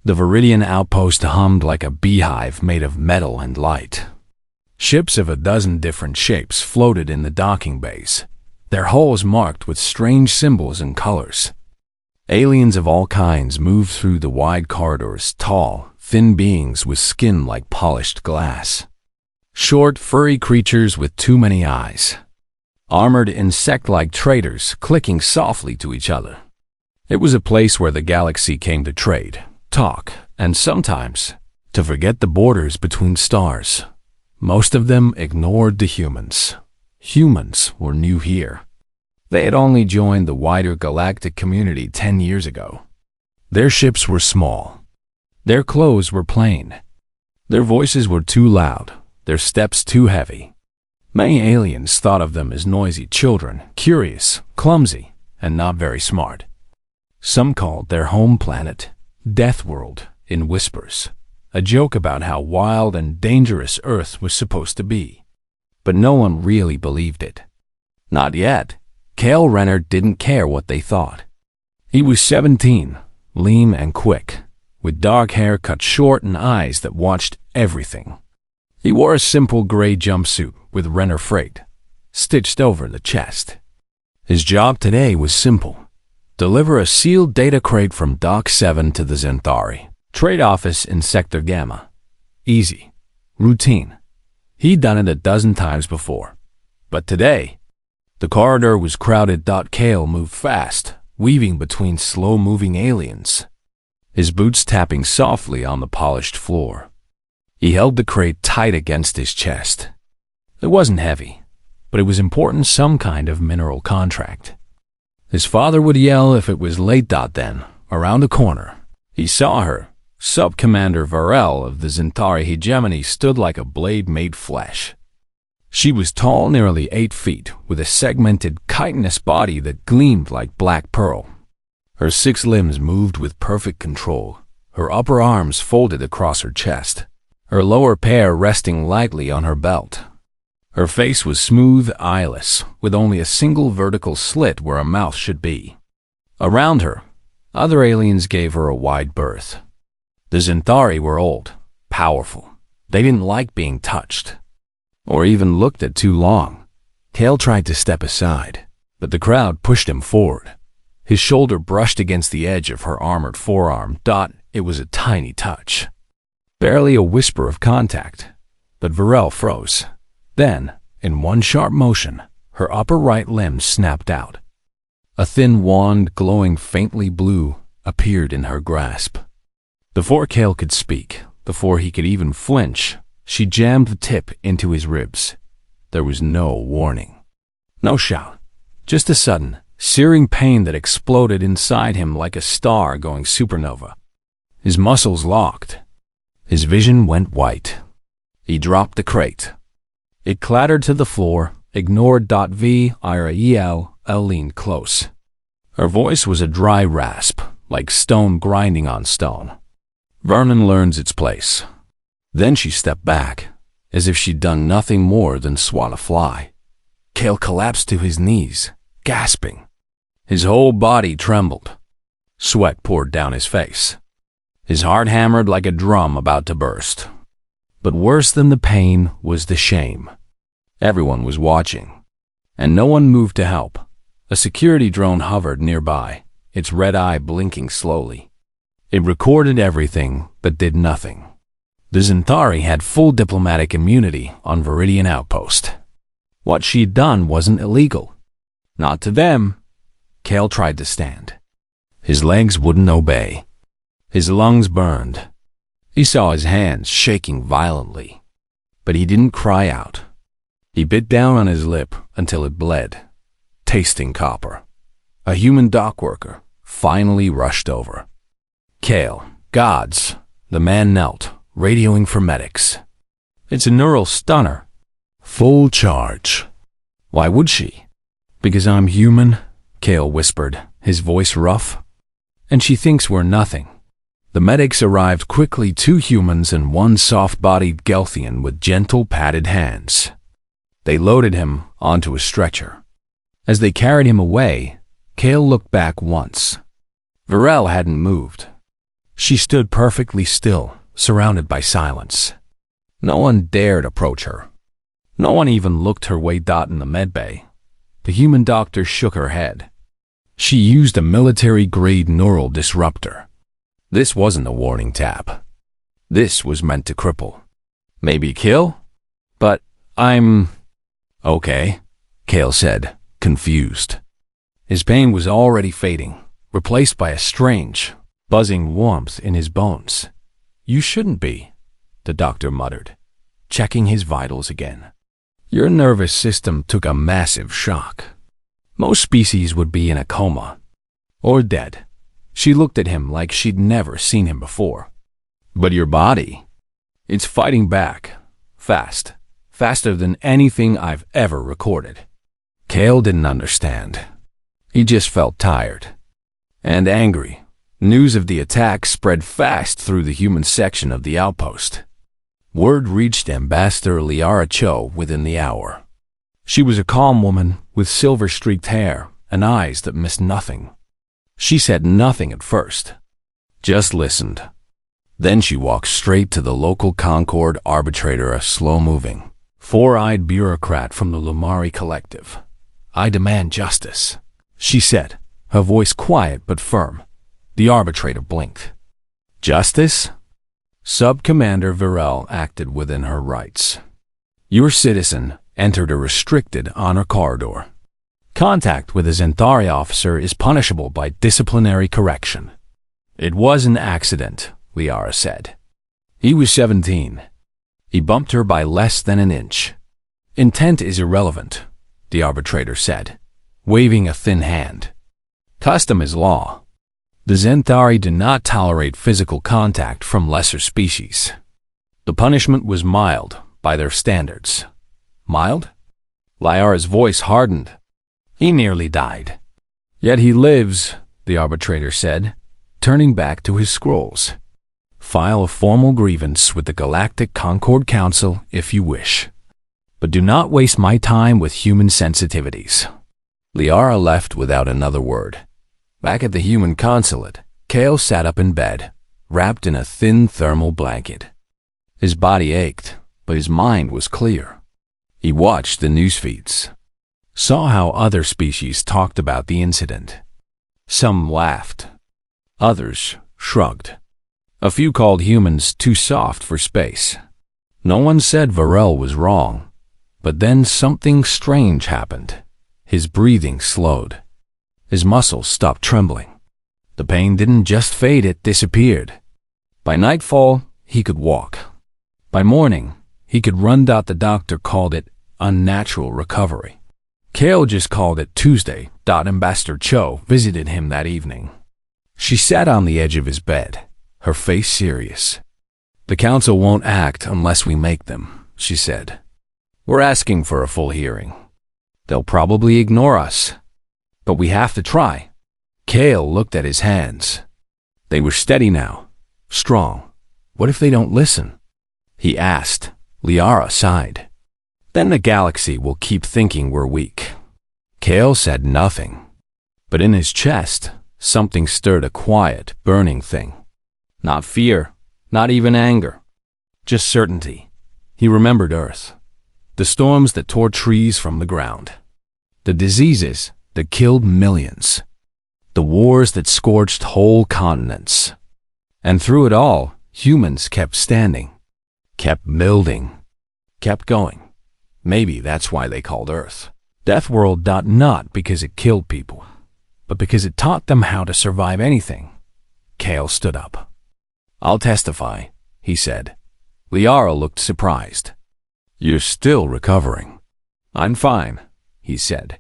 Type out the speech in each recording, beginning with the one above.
The Viridian outpost hummed like a beehive made of metal and light. Ships of a dozen different shapes floated in the docking bays, their hulls marked with strange symbols and colors. Aliens of all kinds moved through the wide corridors, tall, thin beings with skin like polished glass. Short, furry creatures with too many eyes. Armored insect-like traders clicking softly to each other. It was a place where the galaxy came to trade, talk, and sometimes to forget the borders between stars. Most of them ignored the humans. Humans were new here. They had only joined the wider galactic community 10 years ago. Their ships were small. Their clothes were plain. Their voices were too loud, their steps too heavy. Many aliens thought of them as noisy children, curious, clumsy, and not very smart. Some called their home planet Deathworld in whispers, a joke about how wild and dangerous Earth was supposed to be. But no one really believed it. Not yet. Cale Renner didn't care what they thought. He was 17, lean and quick, with dark hair cut short and eyes that watched everything. He wore a simple gray jumpsuit with Renner freight, stitched over the chest. His job today was simple. Deliver a sealed data crate from Dock 7 to the Zentauri trade office in Sector Gamma. Easy. Routine. He'd done it a dozen times before. But today, the corridor was crowded. Cale moved fast, weaving between slow-moving aliens, his boots tapping softly on the polished floor. He held the crate tight against his chest. It wasn't heavy, but it was important, some kind of mineral contract. His father would yell if it was late. Then, around the corner, he saw her. Sub-Commander Varel of the Zentauri hegemony stood like a blade made flesh. She was tall, nearly 8 feet, with a segmented, chitinous body that gleamed like black pearl. Her 6 limbs moved with perfect control, her upper arms folded across her chest, her lower pair resting lightly on her belt. Her face was smooth, eyeless, with only a single vertical slit where a mouth should be. Around her, other aliens gave her a wide berth. The Zentauri were old, powerful. They didn't like being touched, or even looked at too long. Cale tried to step aside, but the crowd pushed him forward. His shoulder brushed against the edge of her armored forearm. It was a tiny touch. Barely a whisper of contact, but Varel froze. Then, in one sharp motion, her upper right limb snapped out. A thin wand, glowing faintly blue, appeared in her grasp. Before Cale could speak, before he could even flinch, she jammed the tip into his ribs. There was no warning. No shout, just a sudden, searing pain that exploded inside him like a star going supernova. His muscles locked. His vision went white. He dropped the crate. It clattered to the floor, ignored. Virel leaned close. Her voice was a dry rasp, like stone grinding on stone. Vernon learns its place. Then she stepped back, as if she'd done nothing more than swat a fly. Cale collapsed to his knees, gasping. His whole body trembled. Sweat poured down his face. His heart hammered like a drum about to burst. But worse than the pain was the shame. Everyone was watching, and no one moved to help. A security drone hovered nearby, its red eye blinking slowly. It recorded everything, but did nothing. The Zentauri had full diplomatic immunity on Viridian Outpost. What she'd done wasn't illegal. Not to them. Cale tried to stand. His legs wouldn't obey. His lungs burned. He saw his hands shaking violently. But he didn't cry out. He bit down on his lip until it bled, tasting copper. A human dock worker finally rushed over. Cale, gods. The man knelt, radioing for medics. It's a neural stunner. Full charge. Why would she? Because I'm human, Cale whispered, his voice rough. And she thinks we're nothing. The medics arrived quickly, 2 humans and 1 soft-bodied Gelthian with gentle, padded hands. They loaded him onto a stretcher. As they carried him away, Cale looked back once. Varel hadn't moved. She stood perfectly still, surrounded by silence. No one dared approach her. No one even looked her way. In the medbay, the human doctor shook her head. She used a military-grade neural disruptor. This wasn't a warning tap. This was meant to cripple. Maybe kill? But I'm... Okay, Cale said, confused. His pain was already fading, replaced by a strange, buzzing warmth in his bones. You shouldn't be, the doctor muttered, checking his vitals again. Your nervous system took a massive shock. Most species would be in a coma. Or dead. She looked at him like she'd never seen him before. But your body, it's fighting back. Fast. Faster than anything I've ever recorded. Cale didn't understand. He just felt tired. And angry. News of the attack spread fast through the human section of the outpost. Word reached Ambassador Liara Cho within the hour. She was a calm woman with silver-streaked hair and eyes that missed nothing. She said nothing at first, just listened. Then she walked straight to the local Concord arbitrator, a slow-moving, four-eyed bureaucrat from the Lumari Collective. I demand justice, she said, her voice quiet but firm. The arbitrator blinked. Justice? Sub-Commander Varel acted within her rights. Your citizen entered a restricted honor corridor. Contact with a Zentari officer is punishable by disciplinary correction. It was an accident, Liara said. He was 17. He bumped her by less than an inch. Intent is irrelevant, the arbitrator said, waving a thin hand. Custom is law. The Zentari do not tolerate physical contact from lesser species. The punishment was mild by their standards. Mild? Liara's voice hardened. He nearly died. Yet he lives, the arbitrator said, turning back to his scrolls. File a formal grievance with the Galactic Concord Council if you wish. But do not waste my time with human sensitivities. Liara left without another word. Back at the human consulate, Cale sat up in bed, wrapped in a thin thermal blanket. His body ached, but his mind was clear. He watched the news feeds, saw how other species talked about the incident. Some laughed. Others shrugged. A few called humans too soft for space. No one said Varel was wrong. But then something strange happened. His breathing slowed. His muscles stopped trembling. The pain didn't just fade, it disappeared. By nightfall, he could walk. By morning, he could run. The doctor called it unnatural recovery. Cale just called it Tuesday. Ambassador Cho visited him that evening. She sat on the edge of his bed, her face serious. The council won't act unless we make them, she said. We're asking for a full hearing. They'll probably ignore us. But we have to try. Cale looked at his hands. They were steady now, strong. What if they don't listen? He asked. Liara sighed. Then the galaxy will keep thinking we're weak. Cale said nothing. But in his chest, something stirred, a quiet, burning thing. Not fear, not even anger. Just certainty. He remembered Earth. The storms that tore trees from the ground. The diseases that killed millions. The wars that scorched whole continents. And through it all, humans kept standing. Kept building. Kept going. Maybe that's why they called Earth Deathworld. Not because it killed people, but because it taught them how to survive anything. Cale stood up. I'll testify, he said. Liara looked surprised. You're still recovering. I'm fine, he said.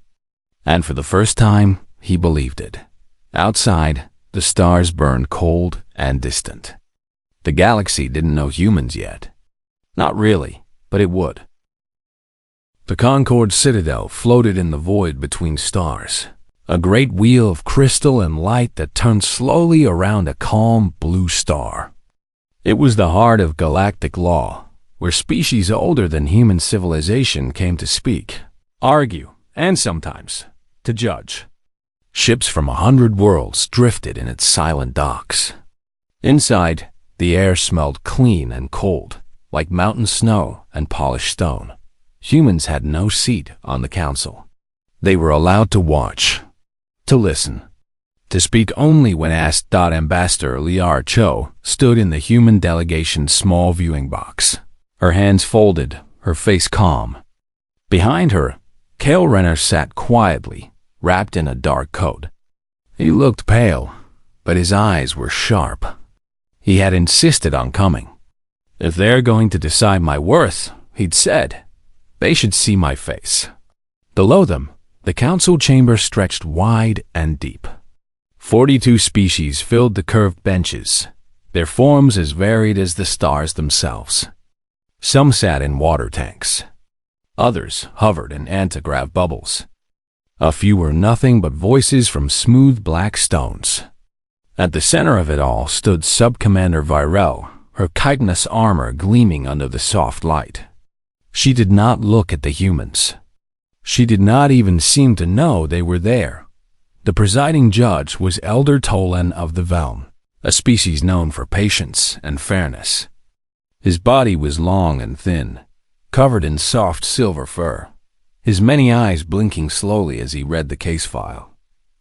And for the first time, he believed it. Outside, the stars burned cold and distant. The galaxy didn't know humans yet. Not really, but it would. The Concord Citadel floated in the void between stars, a great wheel of crystal and light that turned slowly around a calm blue star. It was the heart of galactic law, where species older than human civilization came to speak, argue, and sometimes to judge. Ships from 100 worlds drifted in its silent docks. Inside, the air smelled clean and cold, like mountain snow and polished stone. Humans had no seat on the council. They were allowed to watch, to listen, to speak only when asked. Ambassador Liara Cho stood in the human delegation's small viewing box, her hands folded, her face calm. Behind her, Kale Renner sat quietly, wrapped in a dark coat. He looked pale, but his eyes were sharp. He had insisted on coming. If they're going to decide my worth, he'd said, they should see my face. Below them, the council chamber stretched wide and deep. 42 species filled the curved benches, their forms as varied as the stars themselves. Some sat in water tanks. Others hovered in antigrav bubbles. A few were nothing but voices from smooth black stones. At the center of it all stood Sub-Commander Virel, her chitinous armor gleaming under the soft light. She did not look at the humans. She did not even seem to know they were there. The presiding judge was Elder Tolan of the Velm, a species known for patience and fairness. His body was long and thin, covered in soft silver fur, his many eyes blinking slowly as he read the case file.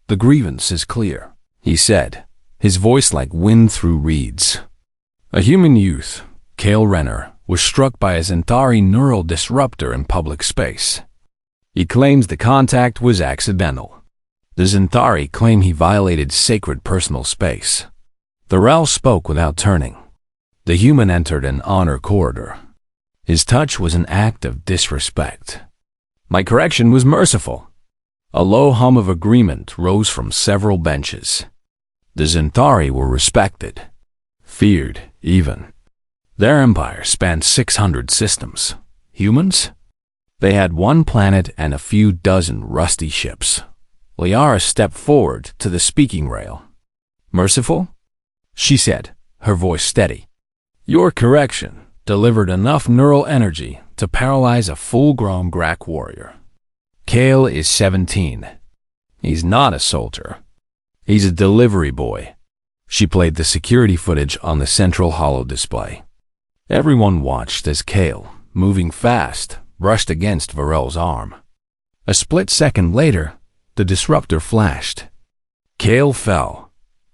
The grievance is clear, he said, his voice like wind through reeds. A human youth, Kale Renner, was struck by a Zentari neural disruptor in public space. He claims the contact was accidental. The Zentari claim he violated sacred personal space. The Rel spoke without turning. The human entered an honor corridor. His touch was an act of disrespect. My correction was merciful. A low hum of agreement rose from several benches. The Zentari were respected, feared even. Their empire spanned 600 systems. Humans? They had one planet and a few dozen rusty ships. Liara stepped forward to the speaking rail. Merciful? She said, her voice steady. Your correction delivered enough neural energy to paralyze a full-grown Grak warrior. Kale is 17. He's not a soldier. He's a delivery boy. She played the security footage on the central holo display. Everyone watched as Kale, moving fast, brushed against Varel's arm. A split second later, the disruptor flashed. Kale fell.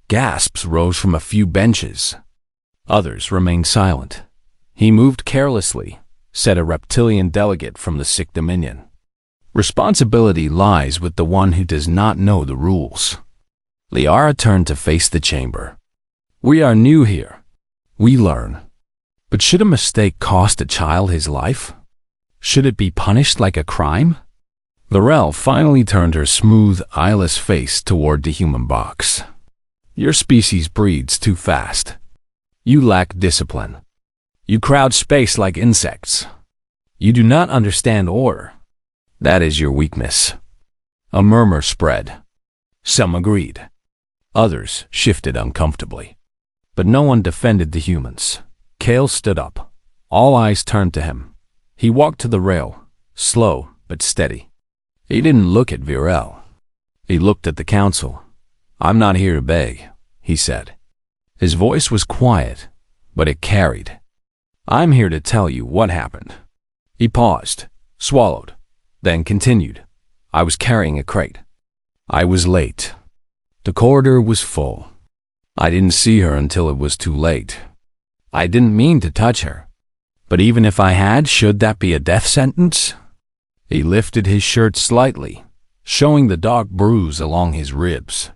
Gasps rose from a few benches. Others remained silent. He moved carelessly, said a reptilian delegate from the sick dominion. Responsibility lies with the one who does not know the rules. Liara turned to face the chamber. We are new here. We learn. But should a mistake cost a child his life? Should it be punished like a crime? Laurel finally turned her smooth, eyeless face toward the human box. Your species breeds too fast. You lack discipline. You crowd space like insects. You do not understand order. That is your weakness. A murmur spread. Some agreed. Others shifted uncomfortably. But no one defended the humans. Kale stood up. All eyes turned to him. He walked to the rail, slow but steady. He didn't look at Virel. He looked at the council. I'm not here to beg, he said. His voice was quiet, but it carried. I'm here to tell you what happened. He paused, swallowed, then continued. I was carrying a crate. I was late. The corridor was full. I didn't see her until it was too late. I didn't mean to touch her. But even if I had, should that be a death sentence? He lifted his shirt slightly, showing the dark bruise along his ribs.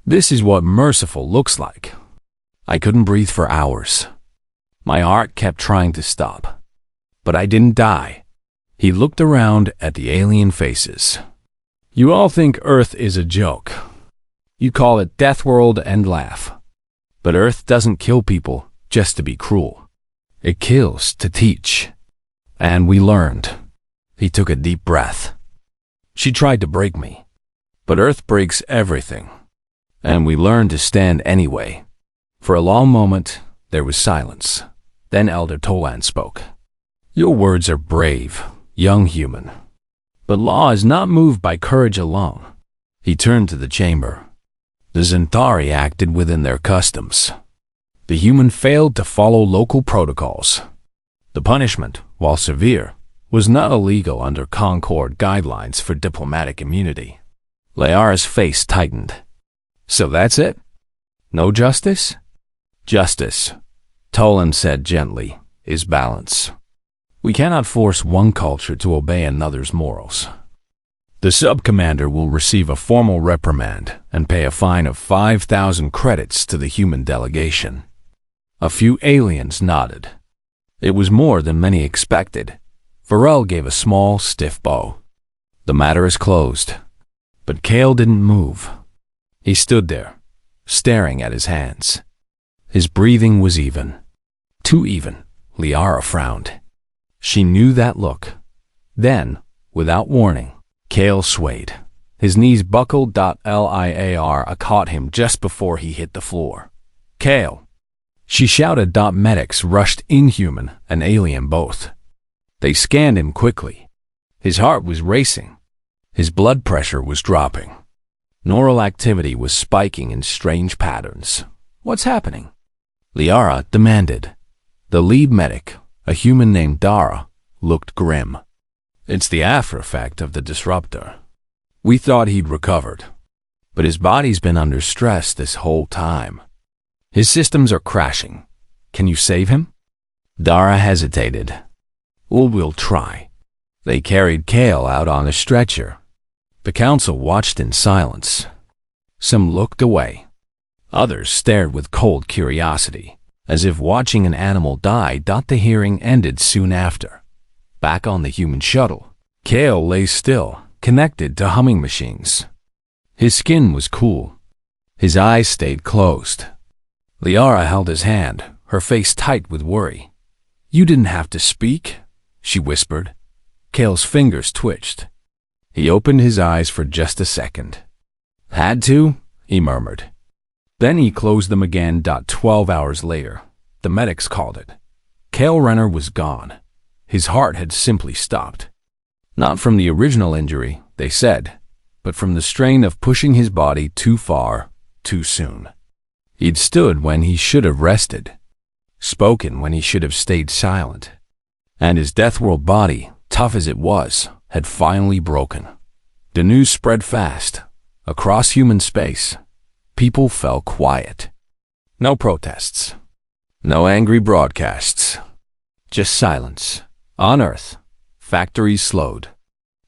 This is what merciful looks like. I couldn't breathe for hours. My heart kept trying to stop. But I didn't die. He looked around at the alien faces. You all think Earth is a joke. You call it Deathworld and laugh. But Earth doesn't kill people just to be cruel. It kills to teach. And we learned. He took a deep breath. She tried to break me. But Earth breaks everything. And we learned to stand anyway. For a long moment, there was silence. Then Elder Tolan spoke. Your words are brave, young human. But law is not moved by courage alone. He turned to the chamber. The Zentari acted within their customs. The human failed to follow local protocols. The punishment, while severe, was not illegal under Concord guidelines for diplomatic immunity. Liara's face tightened. So that's it? No justice? Justice, Tolan said gently, is balance. We cannot force one culture to obey another's morals. The sub-commander will receive a formal reprimand and pay a fine of 5,000 credits to the human delegation. A few aliens nodded. It was more than many expected. Varel gave a small, stiff bow. The matter is closed. But Kale didn't move. He stood there, staring at his hands. His breathing was even. Too even, Liara frowned. She knew that look. Then, without warning, Kale swayed. His knees buckled. Liara caught him just before he hit the floor. Kale! She shouted. Medics rushed, inhuman and alien both. They scanned him quickly. His heart was racing. His blood pressure was dropping. Neural activity was spiking in strange patterns. What's happening? Liara demanded. The lead medic, a human named Dara, looked grim. It's the after effect of the disruptor. We thought he'd recovered, but his body's been under stress this whole time. His systems are crashing. Can you save him? Dara hesitated. We'll try. They carried Kale out on a stretcher. The council watched in silence. Some looked away. Others stared with cold curiosity, as if watching an animal die. The hearing ended soon after. Back on the human shuttle, Kale lay still, connected to humming machines. His skin was cool. His eyes stayed closed. Liara held his hand, her face tight with worry. You didn't have to speak, she whispered. Kale's fingers twitched. He opened his eyes for just a second. Had to, he murmured. Then he closed them again. 12 hours later, the medics called it. Kale Renner was gone. His heart had simply stopped. Not from the original injury, they said, but from the strain of pushing his body too far, too soon. He'd stood when he should have rested, spoken when he should have stayed silent. And his Deathworld body, tough as it was, had finally broken. The news spread fast. Across human space, people fell quiet. No protests. No angry broadcasts. Just silence. On Earth, factories slowed.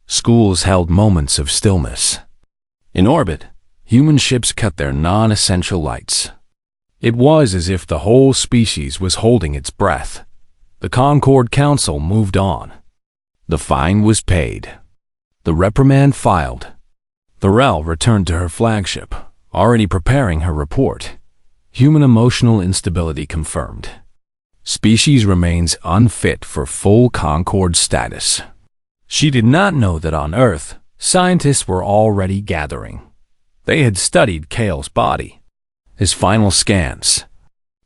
Schools held moments of stillness. In orbit, human ships cut their non-essential lights. It was as if the whole species was holding its breath. The Concord Council moved on. The fine was paid. The reprimand filed. Varel returned to her flagship, already preparing her report. Human emotional instability confirmed. Species remains unfit for full Concord status. She did not know that on Earth, scientists were already gathering. They had studied Kale's body, his final scans,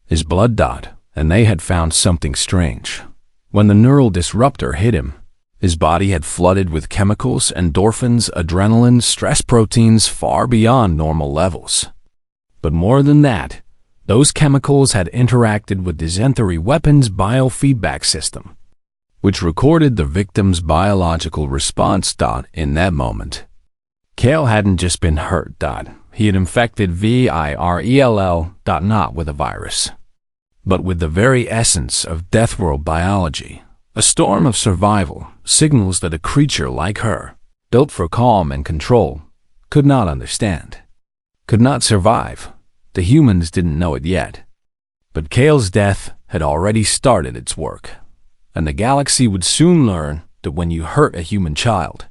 his blood dot, and they had found something strange. When the neural disruptor hit him, his body had flooded with chemicals, endorphins, adrenaline, stress proteins far beyond normal levels. But more than that, those chemicals had interacted with the Zenthary weapon's biofeedback system, which recorded the victim's biological response. In that moment, Kale hadn't just been hurt. He had infected VIRELL. Not with a virus, but with the very essence of Deathworld biology. A storm of survival, signals that a creature like her, built for calm and control, could not understand, could not survive. The humans didn't know it yet. But Kale's death had already started its work, and the galaxy would soon learn that when you hurt a human child,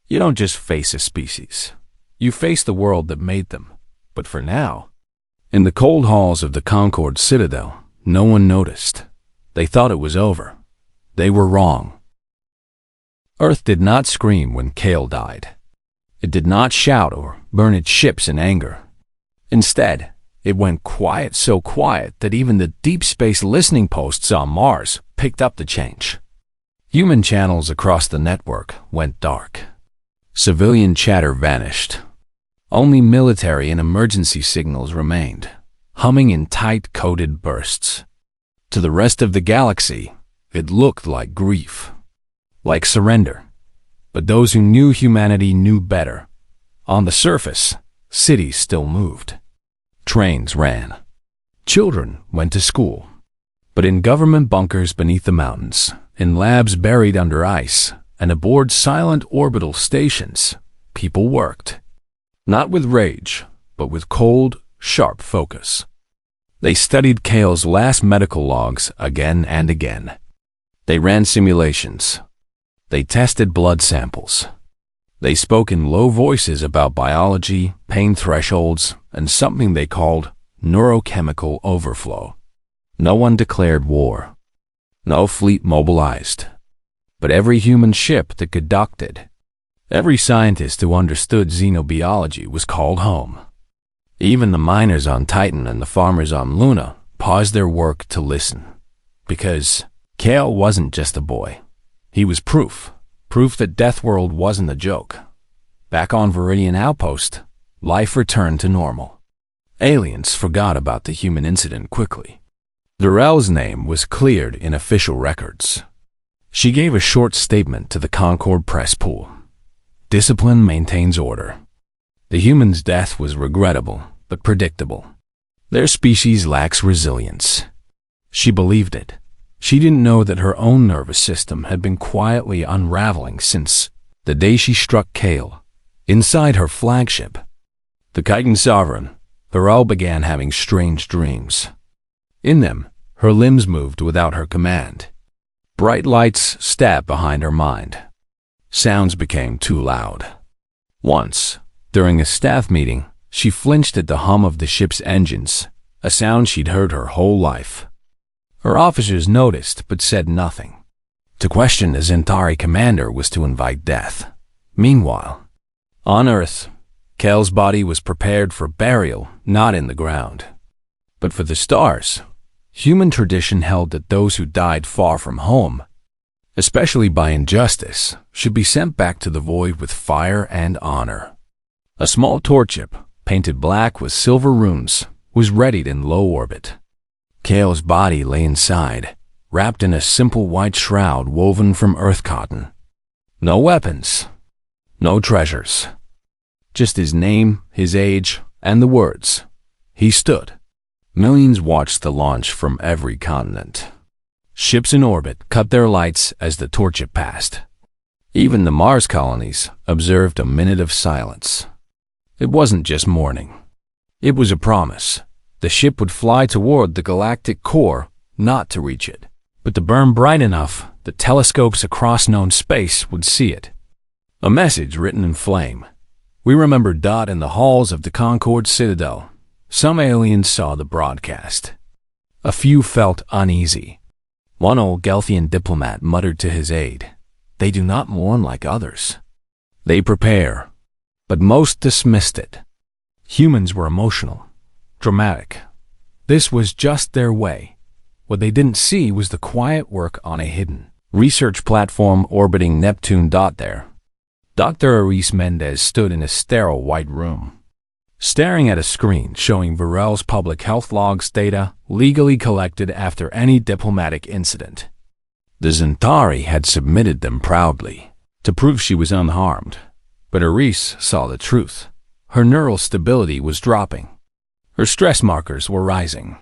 you don't just face a species. You face the world that made them. But for now, in the cold halls of the Concord Citadel, no one noticed. They thought it was over. They were wrong. Earth did not scream when Kale died. It did not shout or burn its ships in anger. Instead, it went quiet, so quiet that even the deep space listening posts on Mars picked up the change. Human channels across the network went dark. Civilian chatter vanished. Only military and emergency signals remained. humming in tight, coded bursts. To the rest of the galaxy, it looked like grief, like surrender. But those who knew humanity knew better. On the surface, cities still moved. Trains ran. Children went to school. But in government bunkers beneath the mountains, in labs buried under ice, and aboard silent orbital stations, people worked. Not with rage, but with cold, sharp focus. They studied Kale's last medical logs again and again. They ran simulations. They tested blood samples. They spoke in low voices about biology, pain thresholds, and something they called neurochemical overflow. No one declared war. No fleet mobilized. But every human ship that could dock did. Every scientist who understood xenobiology was called home. Even the miners on Titan and the farmers on Luna paused their work to listen. Because Kale wasn't just a boy. He was proof that Deathworld wasn't a joke. Back on Viridian Outpost, life returned to normal. Aliens forgot about the human incident quickly. Virel's name was cleared in official records. She gave a short statement to the Concord press pool. Discipline maintains order. The human's death was regrettable, but predictable. Their species lacks resilience. She believed it. She didn't know that her own nervous system had been quietly unraveling since the day she struck Kale. Inside her flagship, the Chitin Sovereign, Virel began having strange dreams. In them, her limbs moved without her command. Bright lights stabbed behind her mind. Sounds became too loud. Once, during a staff meeting, she flinched at the hum of the ship's engines, a sound she'd heard her whole life. Her officers noticed but said nothing. To question the Zentari commander was to invite death. Meanwhile, on Earth, Kale's body was prepared for burial, not in the ground, but for the stars. Human tradition held that those who died far from home, especially by injustice, should be sent back to the void with fire and honor. A small torchip, painted black with silver runes, was readied in low orbit. Kale's body lay inside, wrapped in a simple white shroud woven from earth cotton. No weapons, no treasures. Just his name, his age, and the words. He stood. Millions watched the launch from every continent. Ships in orbit cut their lights as the torchip passed. Even the Mars colonies observed a minute of silence. It wasn't just mourning. It was a promise. The ship would fly toward the galactic core, not to reach it, but to burn bright enough that telescopes across known space would see it. A message written in flame. We remember Dot in the halls of the Concord Citadel. Some aliens saw the broadcast. A few felt uneasy. One old Gelthian diplomat muttered to his aide, "They do not mourn like others. They prepare." But most dismissed it. Humans were emotional, dramatic. This was just their way. What they didn't see was the quiet work on a hidden research platform orbiting Neptune. There, Dr. Aris Mendez stood in a sterile white room, staring at a screen showing Virel's public health logs data legally collected after any diplomatic incident. The Zentari had submitted them proudly to prove she was unharmed. But Aris saw the truth. Her neural stability was dropping. Her stress markers were rising.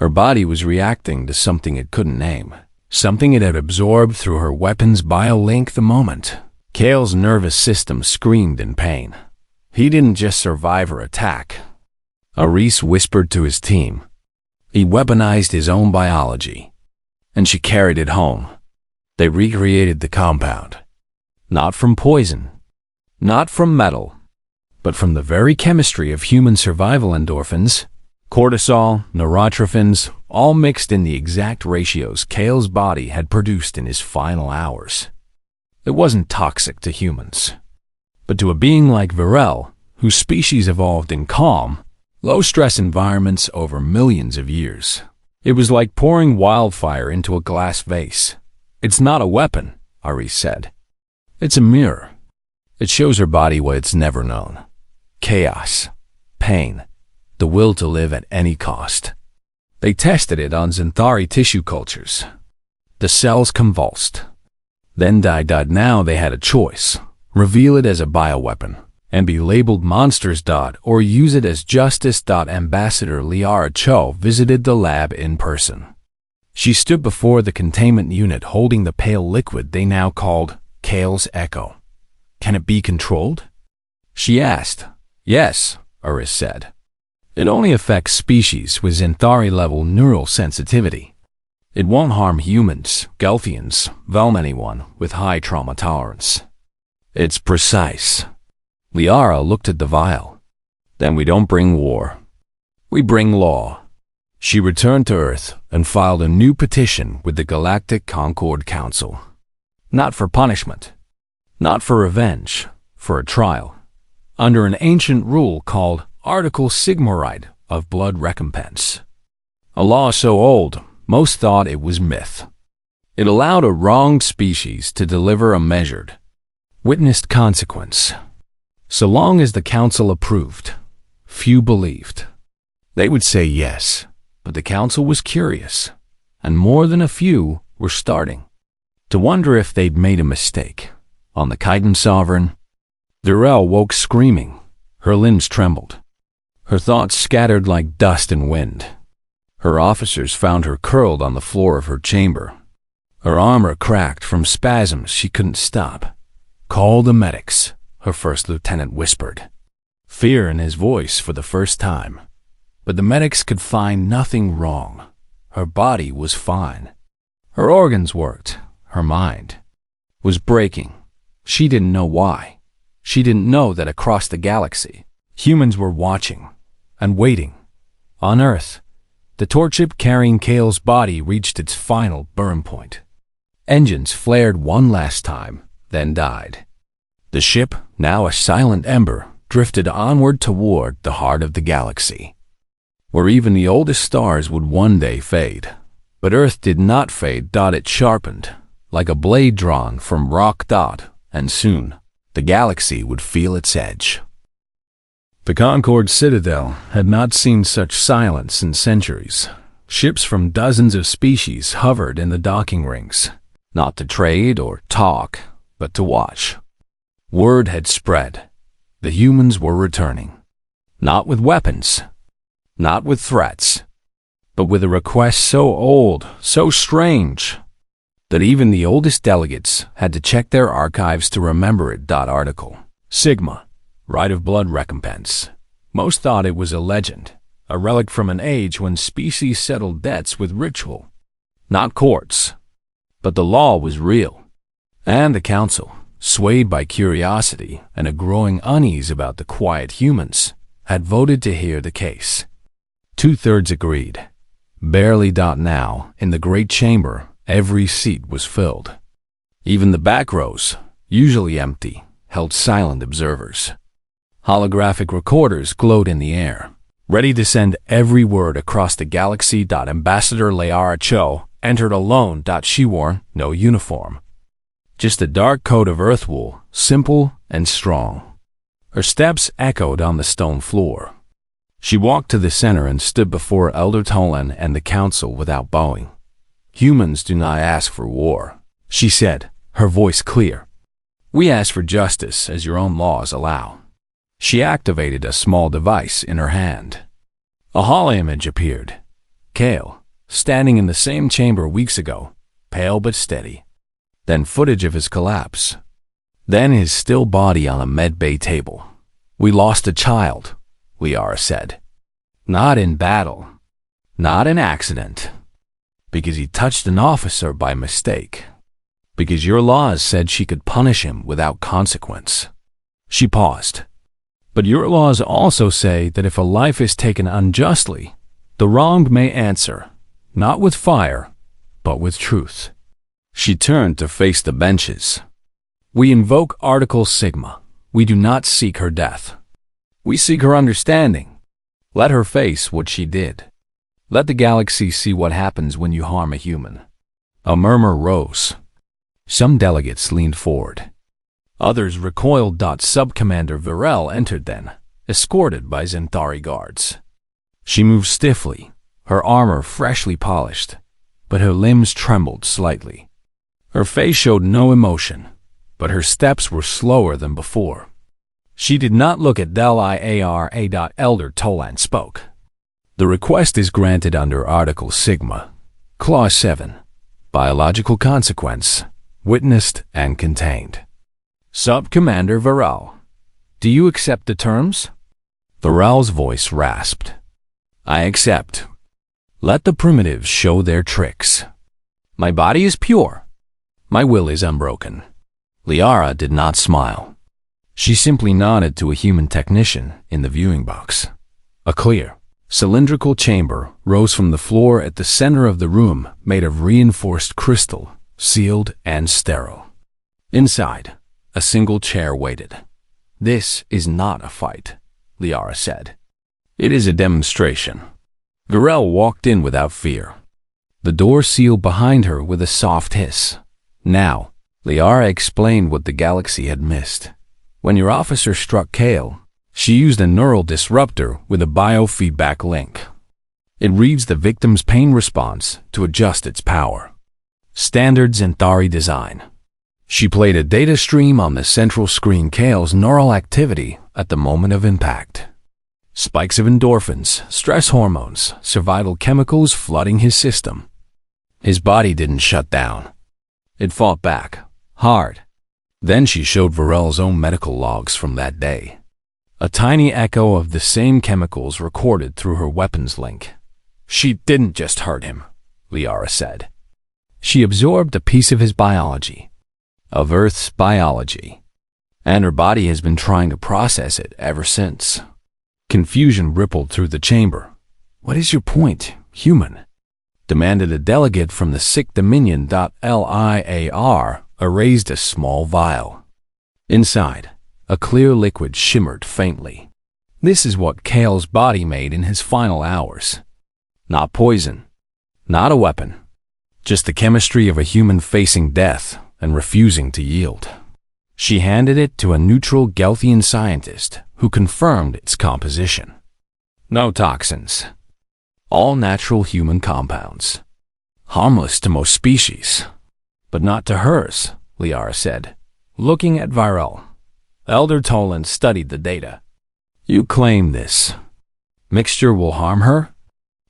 Her body was reacting to something it couldn't name, something it had absorbed through her weapon's biolink the moment. Kale's nervous system screamed in pain. He didn't just survive her attack. Aris whispered to his team. He weaponized his own biology. And she carried it home. They recreated the compound. Not from poison. Not from metal, but from the very chemistry of human survival endorphins, cortisol, neurotrophins, all mixed in the exact ratios Kale's body had produced in his final hours. It wasn't toxic to humans, but to a being like Virel, whose species evolved in calm, low-stress environments over millions of years. It was like pouring wildfire into a glass vase. It's not a weapon, Aris said. It's a mirror. It shows her body what it's never known. Chaos, pain, the will to live at any cost. They tested it on Xanthari tissue cultures. The cells convulsed, then died. Now they had a choice: reveal it as a bioweapon and be labeled monsters. Or use it as justice. Ambassador Liara Cho visited the lab in person. She stood before the containment unit holding the pale liquid they now called Kale's Echo. "Can it be controlled?" she asked. "Yes," Uris said. "It only affects species with Xanthari-level neural sensitivity. It won't harm humans, Gelthians, anyone with high trauma tolerance. It's precise." Liara looked at the vial. "Then we don't bring war. We bring law." She returned to Earth and filed a new petition with the Galactic Concord Council. Not for punishment, not for revenge, for a trial, under an ancient rule called Article Sigmarite of Blood Recompense. A law so old, most thought it was myth. It allowed a wronged species to deliver a measured, witnessed consequence. So long as the council approved, few believed. They would say yes, but the council was curious, and more than a few were starting to wonder if they'd made a mistake. On the Chitin Sovereign, Durell woke screaming. Her limbs trembled. Her thoughts scattered like dust and wind. Her officers found her curled on the floor of her chamber. Her armor cracked from spasms she couldn't stop. "Call the medics," her first lieutenant whispered, fear in his voice for the first time. But the medics could find nothing wrong. Her body was fine. Her organs worked. Her mind was breaking. She didn't know why. She didn't know that across the galaxy, humans were watching and waiting. On Earth, the torchship carrying Kale's body reached its final burn point. Engines flared one last time, then died. The ship, now a silent ember, drifted onward toward the heart of the galaxy, where even the oldest stars would one day fade. But Earth did not fade. It sharpened, like a blade drawn from rock. And soon, the galaxy would feel its edge. The Concord Citadel had not seen such silence in centuries. Ships from dozens of species hovered in the docking rings, not to trade or talk, but to watch. Word had spread. The humans were returning. Not with weapons, not with threats, but with a request so old, so strange, that even the oldest delegates had to check their archives to remember it. Article Sigma, Right of Blood Recompense. Most thought it was a legend, a relic from an age when species settled debts with ritual, not courts. But the law was real, and the council, swayed by curiosity and a growing unease about the quiet humans, had voted to hear the case. 2/3 agreed. Barely. Now, in the great chamber, every seat was filled. Even the back rows, usually empty, held silent observers. Holographic recorders glowed in the air, ready to send every word across the galaxy. Ambassador Liara Cho entered alone. She wore no uniform, just a dark coat of earth wool, simple and strong. Her steps echoed on the stone floor. She walked to the center and stood before Elder Tolan and the council without bowing. "Humans do not ask for war," she said, her voice clear. "We ask for justice as your own laws allow." She activated a small device in her hand. A holo-image appeared. Kale, standing in the same chamber weeks ago, pale but steady. Then footage of his collapse. Then his still body on a medbay table. "We lost a child," Liara said. "Not in battle, not in accident, because he touched an officer by mistake. Because your laws said she could punish him without consequence." She paused. "But your laws also say that if a life is taken unjustly, the wronged may answer, not with fire, but with truth." She turned to face the benches. "We invoke Article Sigma. We do not seek her death. We seek her understanding. Let her face what she did. Let the galaxy see what happens when you harm a human." A murmur rose. Some delegates leaned forward. Others recoiled. Subcommander Varel entered then, escorted by Xanthari guards. She moved stiffly, her armor freshly polished, but her limbs trembled slightly. Her face showed no emotion, but her steps were slower than before. She did not look at Liara. Elder Tolan spoke. The request is granted under Article Sigma, Clause 7, Biological Consequence, Witnessed and Contained. Sub-Commander Varel, do you accept the terms? Varel's voice rasped. I accept. Let the primitives show their tricks. My body is pure. My will is unbroken. Liara did not smile. She simply nodded to a human technician in the viewing box. A clear, cylindrical chamber rose from the floor at the center of the room, made of reinforced crystal, sealed and sterile. Inside, a single chair waited. This is not a fight, Liara said. It is a demonstration. Varel walked in without fear. The door sealed behind her with a soft hiss. Now, Liara explained what the galaxy had missed. When your officer struck Kale, she used a neural disruptor with a biofeedback link. It reads the victim's pain response to adjust its power. Standard Zentari design. She played a data stream on the central screen Kale's neural activity at the moment of impact. Spikes of endorphins, stress hormones, survival chemicals flooding his system. His body didn't shut down. It fought back, hard. Then she showed Varel's own medical logs from that day. A tiny echo of the same chemicals recorded through her weapons link. She didn't just hurt him, Liara said. She absorbed a piece of his biology, of Earth's biology, and her body has been trying to process it ever since. Confusion rippled through the chamber. What is your point, human? Demanded a delegate from the sick Dominion. Liar erased a small vial. Inside, a clear liquid shimmered faintly. This is what Kale's body made in his final hours. Not poison, not a weapon, just the chemistry of a human facing death and refusing to yield. She handed it to a neutral Gelthian scientist who confirmed its composition. No toxins. All natural human compounds. Harmless to most species. But not to hers, Liara said, looking at Varel. Elder Tolan studied the data. You claim this mixture will harm her?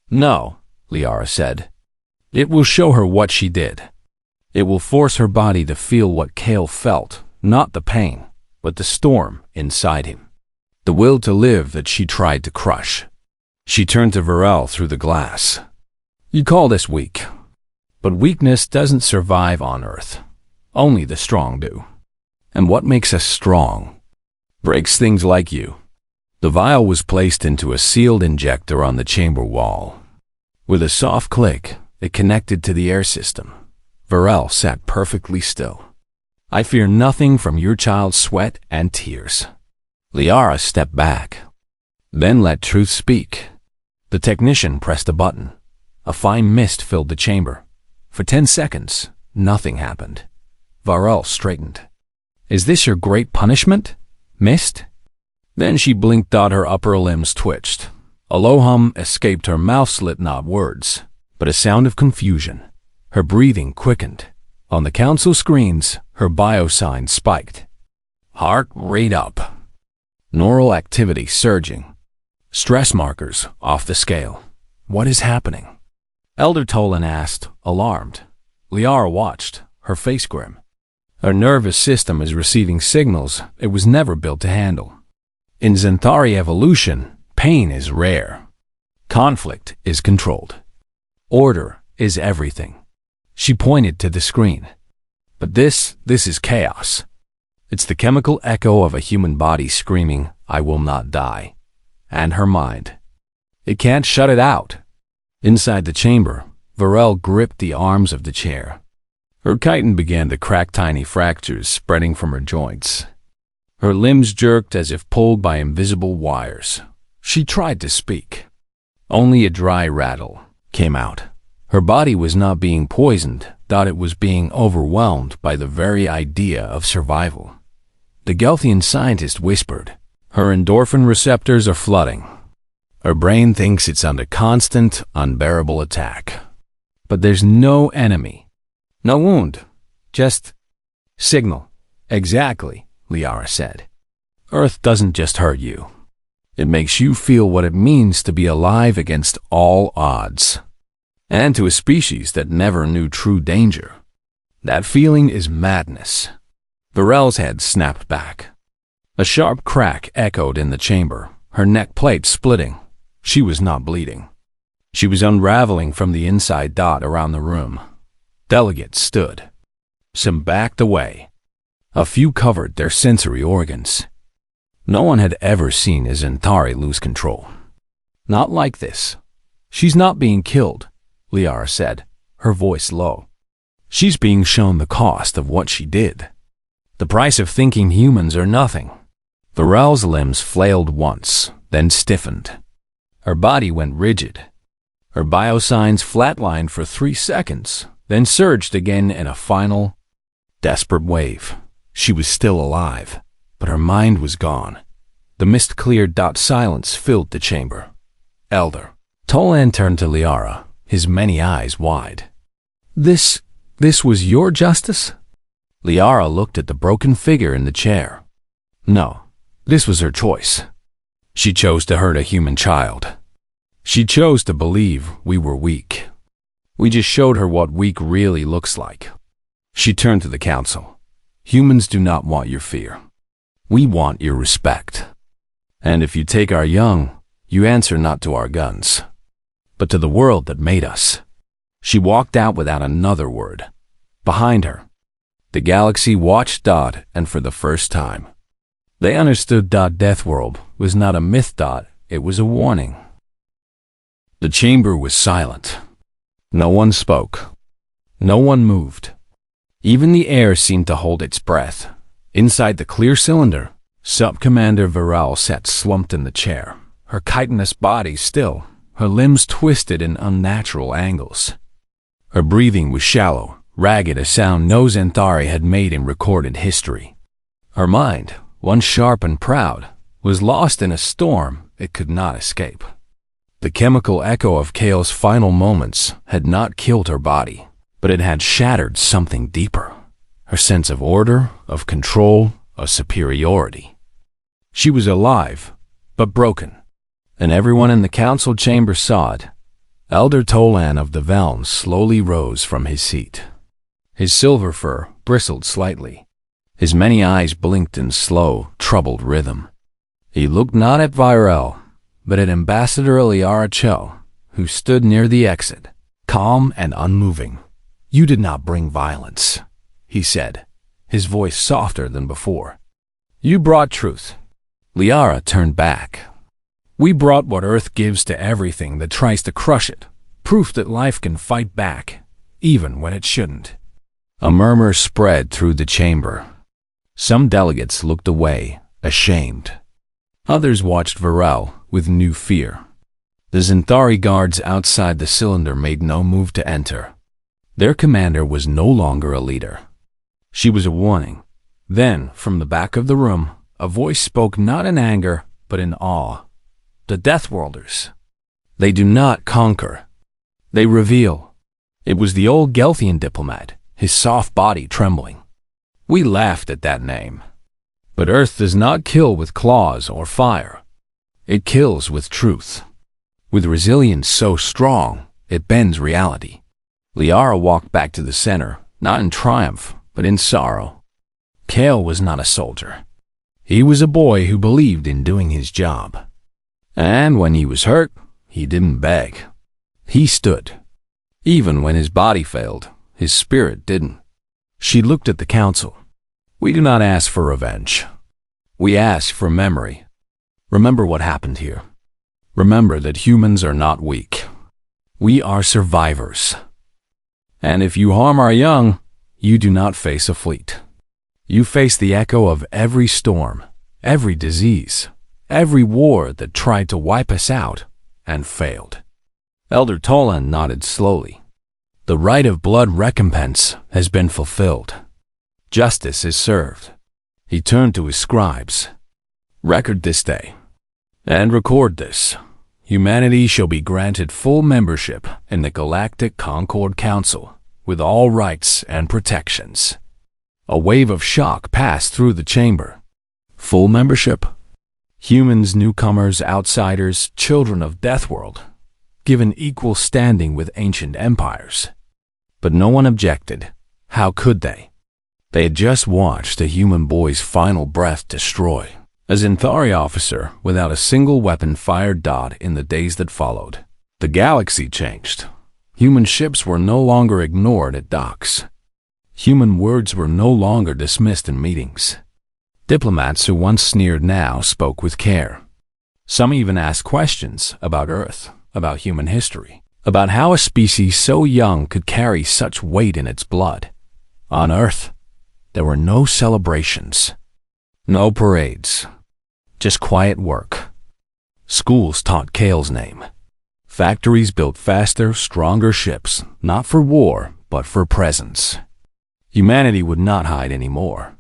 No, Liara said. It will show her what she did. It will force her body to feel what Kale felt, not the pain, but the storm inside him. The will to live that she tried to crush. She turned to Varel through the glass. You call this weak. But weakness doesn't survive on Earth. Only the strong do. And what makes us strong? Breaks things like you. The vial was placed into a sealed injector on the chamber wall. With a soft click, it connected to the air system. Varel sat perfectly still. I fear nothing from your child's sweat and tears. Liara stepped back. Then let truth speak. The technician pressed a button. A fine mist filled the chamber. For 10 seconds, nothing happened. Varel straightened. Is this your great punishment? Mist? Then she blinked. Her upper limbs twitched. A low hum escaped her mouth, slit not words, but a sound of confusion. Her breathing quickened. On the council screens, her biosign spiked. Heart rate up. Neural activity surging. Stress markers off the scale. What is happening? Elder Tolan asked, alarmed. Liara watched, her face grim. Her nervous system is receiving signals it was never built to handle. In Zentari evolution, pain is rare. Conflict is controlled. Order is everything. She pointed to the screen. But this is chaos. It's the chemical echo of a human body screaming, I will not die. And her mind. It can't shut it out. Inside the chamber, Varel gripped the arms of the chair. Her chitin began to crack, tiny fractures spreading from her joints. Her limbs jerked as if pulled by invisible wires. She tried to speak. Only a dry rattle came out. Her body was not being poisoned, it was being overwhelmed by the very idea of survival. The Gelthian scientist whispered, her endorphin receptors are flooding. Her brain thinks it's under constant, unbearable attack. But there's no enemy. No wound. Just signal. Exactly, Liara said. Earth doesn't just hurt you. It makes you feel what it means to be alive against all odds. And to a species that never knew true danger. That feeling is madness. Varel's head snapped back. A sharp crack echoed in the chamber, her neck plate splitting. She was not bleeding. She was unraveling from the inside dot around the room. Delegates stood. Some backed away. A few covered their sensory organs. No one had ever seen a Zentari lose control. Not like this. She's not being killed, Liara said, her voice low. She's being shown the cost of what she did. The price of thinking humans are nothing. Varel's limbs flailed once, then stiffened. Her body went rigid. Her biosigns flatlined for 3 seconds, then surged again in a final, desperate wave. She was still alive, but her mind was gone. The mist-cleared silence filled the chamber. Elder. Tolan turned to Liara, his many eyes wide. This was your justice? Liara looked at the broken figure in the chair. No, this was her choice. She chose to hurt a human child. She chose to believe we were weak. We just showed her what weak really looks like. She turned to the council. Humans do not want your fear. We want your respect. And if you take our young, you answer not to our guns, but to the world that made us. She walked out without another word. Behind her, the galaxy watched Dot, and for the first time, they understood Deathworld was not a myth. It was a warning. The chamber was silent. No one spoke. No one moved. Even the air seemed to hold its breath. Inside the clear cylinder, Sub-Commander Varel sat slumped in the chair, her chitinous body still, her limbs twisted in unnatural angles. Her breathing was shallow, ragged, a sound no Zentari had made in recorded history. Her mind, once sharp and proud, was lost in a storm it could not escape. The chemical echo of Kale's final moments had not killed her body, but it had shattered something deeper. Her sense of order, of control, of superiority. She was alive, but broken, and everyone in the council chamber saw it. Elder Tolan of the Velm slowly rose from his seat. His silver fur bristled slightly. His many eyes blinked in slow, troubled rhythm. He looked not at Varel, but at Ambassador Liara Cho, who stood near the exit, calm and unmoving. You did not bring violence, he said, his voice softer than before. You brought truth. Liara turned back. We brought what Earth gives to everything that tries to crush it, proof that life can fight back, even when it shouldn't. A murmur spread through the chamber. Some delegates looked away, ashamed. Others watched Varel with new fear. The Zentari guards outside the cylinder made no move to enter. Their commander was no longer a leader. She was a warning. Then, from the back of the room, a voice spoke not in anger, but in awe. The Deathworlders. They do not conquer. They reveal. It was the old Gelthian diplomat, his soft body trembling. We laughed at that name. But Earth does not kill with claws or fire. It kills with truth. With resilience so strong, it bends reality. Liara walked back to the center, not in triumph, but in sorrow. Kale was not a soldier. He was a boy who believed in doing his job. And when he was hurt, he didn't beg. He stood. Even when his body failed, his spirit didn't. She looked at the council. We do not ask for revenge. We ask for memory. Remember what happened here. Remember that humans are not weak. We are survivors. And if you harm our young, you do not face a fleet. You face the echo of every storm, every disease, every war that tried to wipe us out and failed. Elder Tolan nodded slowly. The right of blood recompense has been fulfilled. Justice is served. He turned to his scribes. Record this day, and record this. humanity shall be granted full membership in the Galactic Concord Council, with all rights and protections. A wave of shock passed through the chamber. Full membership? Humans, newcomers, outsiders, children of Deathworld, given equal standing with ancient empires. But no one objected. How could they? They had just watched a human boy's final breath destroy a Xanthari officer without a single weapon fired in the days that followed. The galaxy changed. Human ships were no longer ignored at docks. Human words were no longer dismissed in meetings. Diplomats who once sneered now spoke with care. Some even asked questions about Earth, about human history, about how a species so young could carry such weight in its blood. On Earth, there were no celebrations, no parades, just quiet work. Schools taught Kale's name. Factories built faster, stronger ships, not for war, but for presence. Humanity would not hide anymore.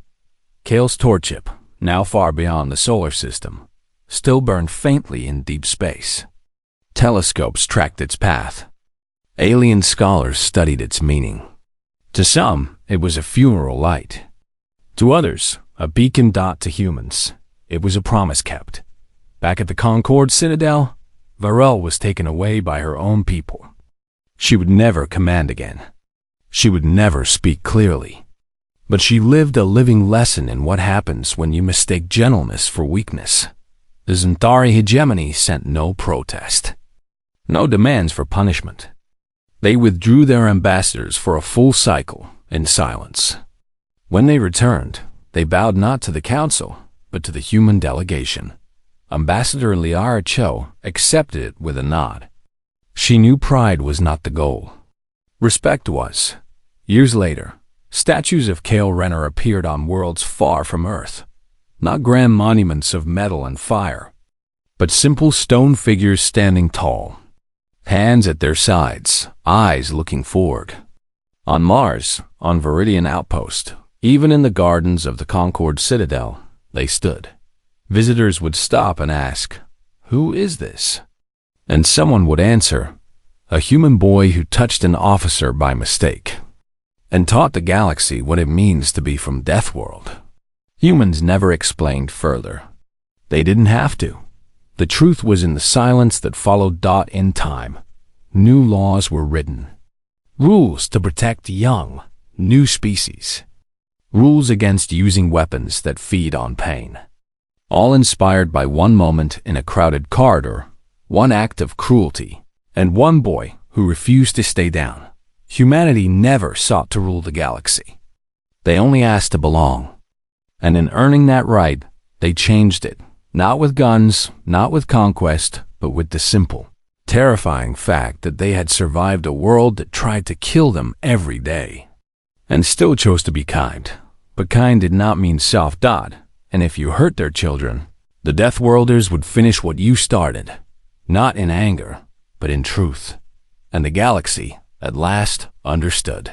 Kale's torchip, now far beyond the solar system, still burned faintly in deep space. Telescopes tracked its path. Alien scholars studied its meaning. To some, it was a funeral light. To others, a beacon to humans. It was a promise kept. Back at the Concord Citadel, Varel was taken away by her own people. She would never command again. She would never speak clearly. But she lived a living lesson in what happens when you mistake gentleness for weakness. The Xanthari hegemony sent no protest, no demands for punishment. They withdrew their ambassadors for a full cycle in silence. When they returned, they bowed not to the council, but to the human delegation. Ambassador Liara Cho accepted it with a nod. She knew pride was not the goal. Respect was. Years later, statues of Kale Renner appeared on worlds far from Earth. Not grand monuments of metal and fire, but simple stone figures standing tall, hands at their sides, eyes looking forward. On Mars, on Viridian Outpost, even in the gardens of the Concord Citadel, they stood. Visitors would stop and ask, "Who is this?" And someone would answer, "A human boy who touched an officer by mistake," and taught the galaxy what it means to be from Deathworld. Humans never explained further. They didn't have to. The truth was in the silence that followed in time. New laws were written. Rules to protect young, new species. Rules against using weapons that feed on pain. All inspired by one moment in a crowded corridor, one act of cruelty, and one boy who refused to stay down. Humanity never sought to rule the galaxy. They only asked to belong. And in earning that right, they changed it, not with guns, not with conquest, but with the simple, terrifying fact that they had survived a world that tried to kill them every day. And still chose to be kind. But kind did not mean soft. And if you hurt their children, the Deathworlders would finish what you started, not in anger, but in truth. And the galaxy, at last, understood.